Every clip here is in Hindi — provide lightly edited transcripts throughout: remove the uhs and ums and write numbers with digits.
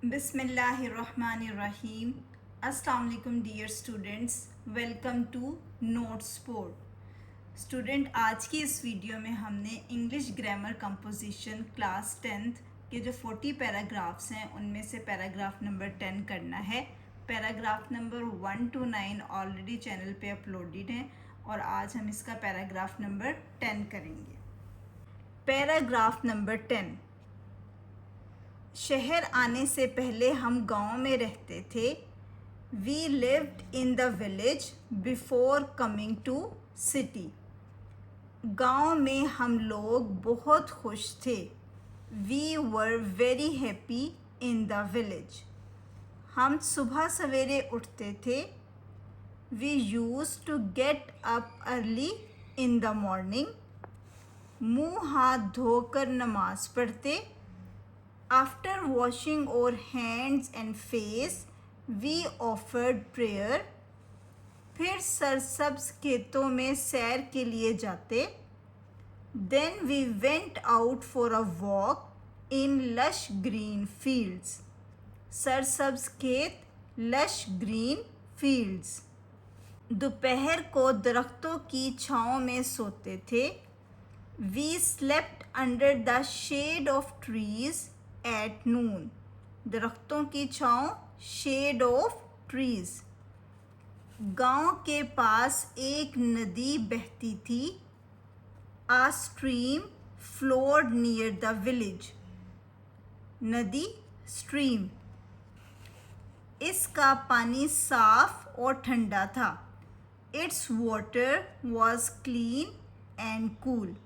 बिस्मिल्लाहिर्रहमानिर्रहीम। अस्सलाम वालेकुम dear students, welcome to notes board. Student, आज की इस वीडियो में हमने English grammar composition class 10th के जो 40 पैराग्राफ्स हैं उनमें से पैराग्राफ नंबर 10 करना है। Paragraph number 1 to 9 already channel पे अपलोडेड हैं और आज हम इसका पैराग्राफ नंबर 10 करेंगे। Paragraph number 10। शहर आने से पहले हम गांव में रहते थे। We lived in the village before coming to city. गांव में हम लोग बहुत खुश थे। We were very happy in the village. हम सुबह सवेरे उठते थे। We use to get up early in the morning. मुंह हाथ धोकर नमाज पढ़ते। After washing our hands and face, we offered prayer. फिर सरसब्ज खेतों में सैर के लिए जाते। Then we went out for a walk in lush green fields. सरसब्ज खेत, lush green fields. दोपहर को दरख्तों की छांव में सोते थे। We slept under the shade of trees at noon. दरख्तों की छांव, शेड ऑफ ट्रीज। गांव के पास एक नदी बहती थी। A stream flowed near the village. नदी, स्ट्रीम। इसका पानी साफ और ठंडा था। Its water was clean and cool.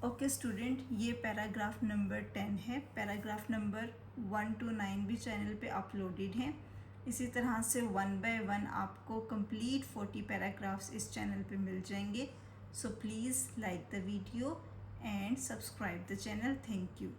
Okay student, ये पैराग्राफ नंबर 10 है। पैराग्राफ नंबर 1 to 9 भी चैनल पे अपलोडेड हैं। इसी तरह से 1 by 1 आपको कंप्लीट 40 पैराग्राफ्स इस चैनल पे मिल जाएंगे। So please like the video and subscribe the channel. Thank you.